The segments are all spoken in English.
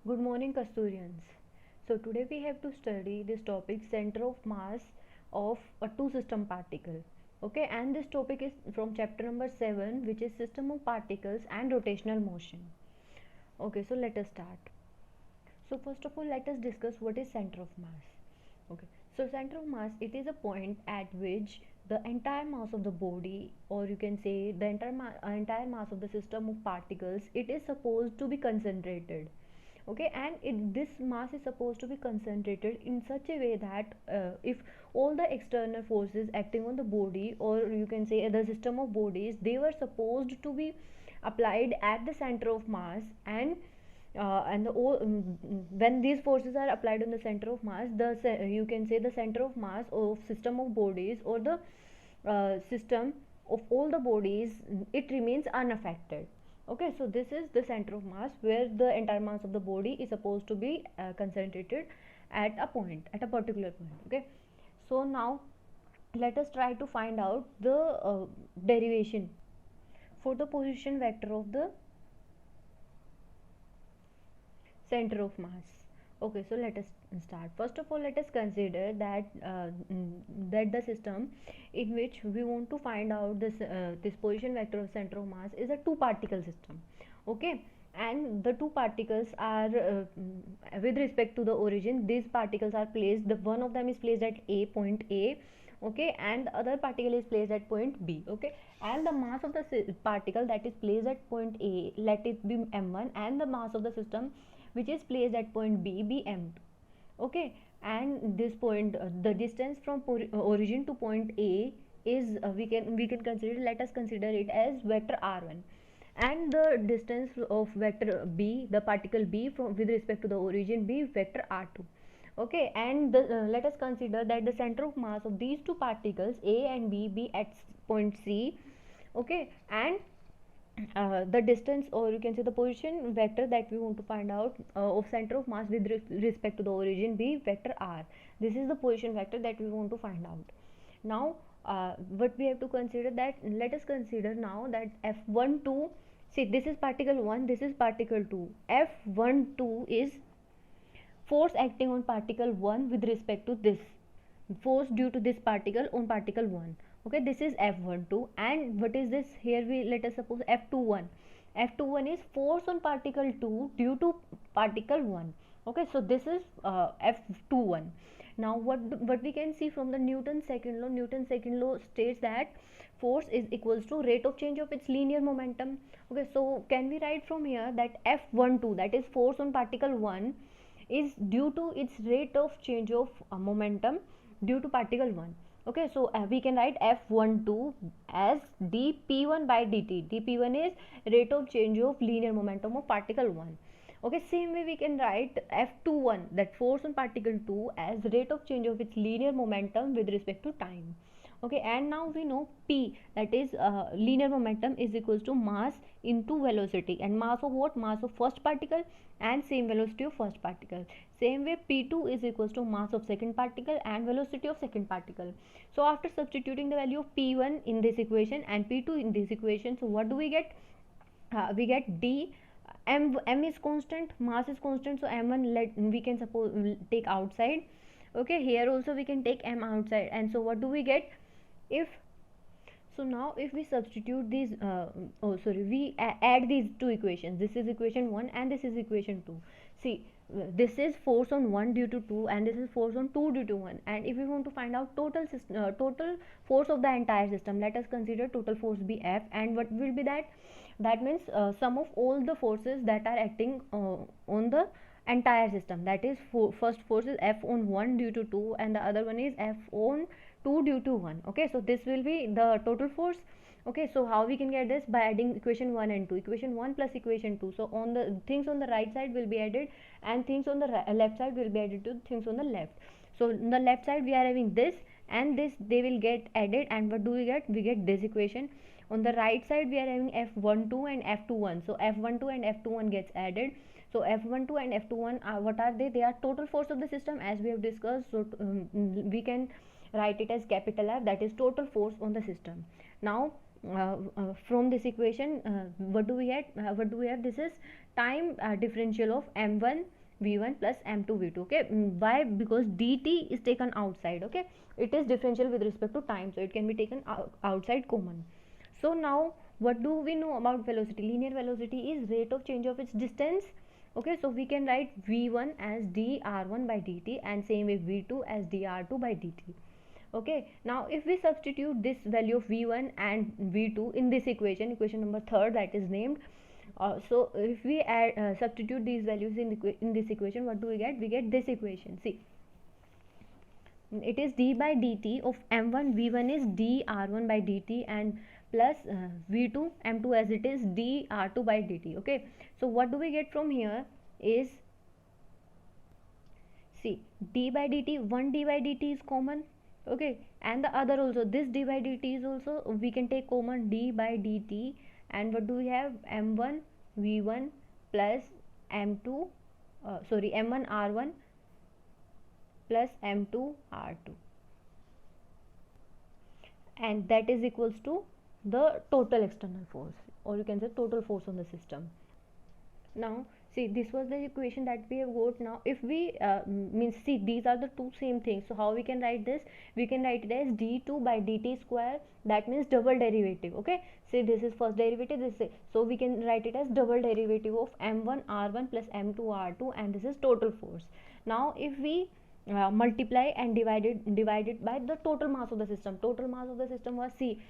Good morning, Kasturians. So today we have to study this topic, center of mass of a two system particle. Okay, and this topic is from chapter number 7, which is system of particles and rotational motion. Okay, so let us start. So first of all, let us discuss what is center of mass. Okay, so center of mass, it is a point at which the entire mass of the body, or you can say the entire mass of the system of particles, it is supposed to be concentrated. Okay, and this mass is supposed to be concentrated in such a way that if all the external forces acting on the body, or you can say the system of bodies, they were supposed to be applied at the center of mass, and when these forces are applied on the center of mass, you can say the center of mass of system of bodies, or the system of all the bodies, it remains unaffected. Okay, so this is the center of mass where the entire mass of the body is supposed to be concentrated at a point, at a particular point. Okay, so now let us try to find out the derivation for the position vector of the center of mass. Okay, so let us start. First of all, let us consider that that the system in which we want to find out this position vector of center of mass is a two particle system. Okay, and the two particles are with respect to the origin, these particles are placed, the one of them is placed at a point A. Okay, and the other particle is placed at point B. Okay, and the mass of the particle that is placed at point A, let it be m1, and the mass of the system which is placed at point B be m2. Okay, and this point, the distance from origin to point A is, we can consider, let us consider it as vector r1, and the distance of vector B, the particle B, from with respect to the origin B, vector r2. Okay, and let us consider that the center of mass of these two particles A and B be at point C. Okay, and the distance, or you can say the position vector that we want to find out of center of mass with respect to the origin be vector r. This is the position vector that we want to find out. Now what we have to consider, that let us consider now that f12, see, this is particle 1, this is particle 2, f12 is force acting on particle 1 with respect to this, force due to this particle on particle 1. Okay, this is f12, and what is this here, we let us suppose f21. F21 is force on particle 2 due to particle 1. Okay, so this is f21. Now what we can see from the Newton's second law, Newton's second law states that force is equals to rate of change of its linear momentum. Okay, so can we write from here that f12, that is force on particle 1, is due to its rate of change of momentum due to particle 1. Okay, so we can write f12 as dp1 by dt. Dp1 is rate of change of linear momentum of particle 1. Okay, same way we can write f21, that force on particle 2, as rate of change of its linear momentum with respect to time. Okay, and now we know p, that is linear momentum, is equals to mass into velocity, and mass of what, mass of first particle, and same velocity of first particle. Same way p2 is equals to mass of second particle and velocity of second particle. So after substituting the value of p1 in this equation and p2 in this equation, so what do we get? We get d, m is constant, mass is constant, so m1 let we can suppose take outside. Okay, here also we can take m outside, and so what do we get? If so, now if we substitute these we add these two equations, this is equation 1 and this is equation 2. See, this is force on 1 due to 2, and this is force on 2 due to 1, and if we want to find out total force of the entire system, let us consider total force be F, and what will be that? That means sum of all the forces that are acting on the entire system, that is first force is F on 1 due to 2, and the other one is F on 2 due to 1. Okay, so this will be the total force. Okay, so how we can get this? By adding equation 1 and 2, equation 1 plus equation 2. So on the things on the right side will be added, and things on the left side will be added to things on the left. So on the left side we are having this and this, they will get added, and what do we get? We get this equation. On the right side we are having f12 and f21, so f12 and f21 gets added. So f12 and f21 are, what are they? They are total force of the system, as we have discussed. So we can write it as capital F, that is total force on the system. Now from this equation, what do we have? This is time differential of m1 v1 plus m2 v2. Okay, why? Because dt is taken outside. Okay, it is differential with respect to time, so it can be taken outside common. So now what do we know about velocity? Linear velocity is rate of change of its distance. Okay, so we can write v1 as dr1 by dt, and same with v2 as dr2 by dt. Okay, now if we substitute this value of v1 and v2 in this equation number third that is named, so if we substitute these values in this equation, what do we get? We get this equation. See, it is d by dt of m1 v1 is dr1 by dt, and plus v2 m2 as it is dr2 by dt. Okay, so what do we get from here is, see, d by dt, one d by dt is common. Okay, and the other also, this d by dt is also, we can take common d by dt, and what do we have? m1 v1 plus m2 m1 r1 plus m2 r2, and that is equals to the total external force, or you can say total force on the system. Now see, this was the equation that we have got. Now if we means, see, these are the two same things, so how we can write this? We can write it as d2 by dt square, that means double derivative. Okay, see, this is first derivative, this is, so we can write it as double derivative of m1 r1 plus m2 r2, and this is total force. Now if we multiply and divided by the total mass of the system. Total mass of the system was, see,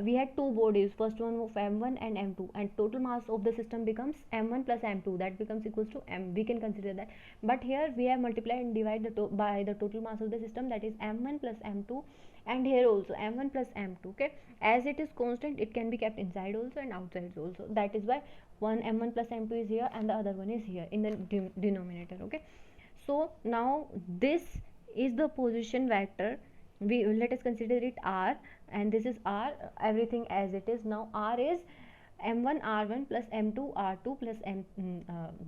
we had two bodies, first one of m1 and m2, and total mass of the system becomes m1 plus m2, that becomes equals to m, we can consider that. But here we have multiplied and divided by the total mass of the system, that is m1 plus m2, and here also m1 plus m2. Okay, as it is constant, it can be kept inside also and outside also. That is why one m1 plus m2 is here and the other one is here in the denominator. Okay, so now this is the position vector. We let us consider it r, and this is r, everything as it is. Now r is m1 r1 plus m2 r2 plus m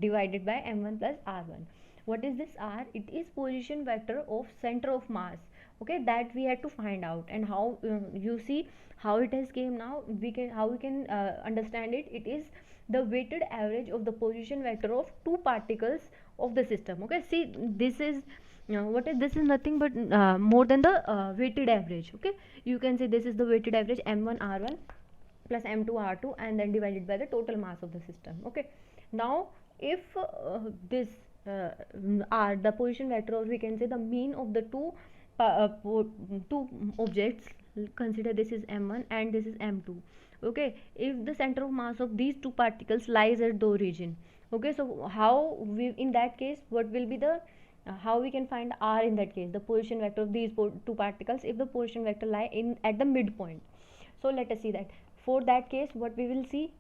divided by m1 plus r1. What is this r? It is position vector of center of mass. Okay, that we had to find out, and how you see how it has came. Now we can, how we can understand it? It is the weighted average of the position vector of two particles of the system. Okay, see, this is what is, this is nothing but more than the weighted average. Okay, you can say this is the weighted average m1 r1 plus m2 r2, and then divided by the total mass of the system. Okay, now if this r, the position vector, or we can say the mean of the two objects, consider this is m1 and this is m2. Okay, if the center of mass of these two particles lies at the origin. Okay, so how we, in that case, what will be the how we can find r in that case, the position vector of these two particles, if the position vector lie in at the midpoint. So let us see that. For that case, what we will see,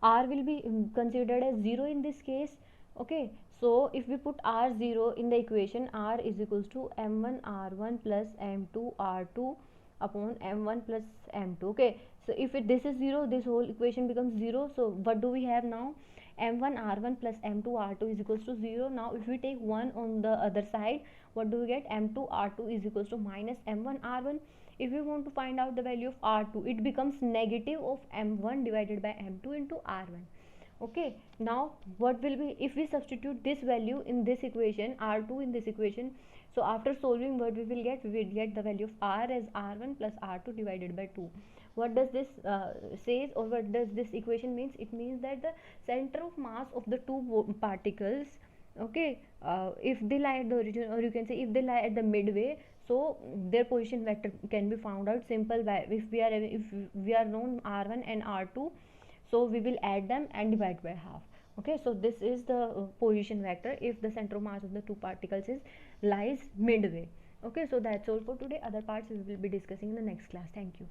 r will be considered as 0 in this case. Okay, so if we put r0 in the equation, r is equals to m1 r1 plus m2 r2 upon m1 plus m2. Okay, so if this is 0, this whole equation becomes 0. So what do we have now? m1 r1 plus m2 r2 is equals to 0. Now if we take 1 on the other side, what do we get? m2 r2 is equals to minus m1 r1. If we want to find out the value of r2, it becomes negative of m1 divided by m2 into r1. Okay, now what will be, if we substitute this value in this equation, r2 in this equation, so after solving, what we will get? We will get the value of r as r1 plus r2 divided by 2. What does this says, or what does this equation means? It means that the center of mass of the two particles, okay, if they lie at the origin, or you can say if they lie at the midway, so their position vector can be found out simple by, if we are known r1 and r2, so we will add them and divide by half. Okay, so this is the position vector if the center of mass of the two particles is lies midway. Okay, so that's all for today. Other parts we will be discussing in the next class. Thank you.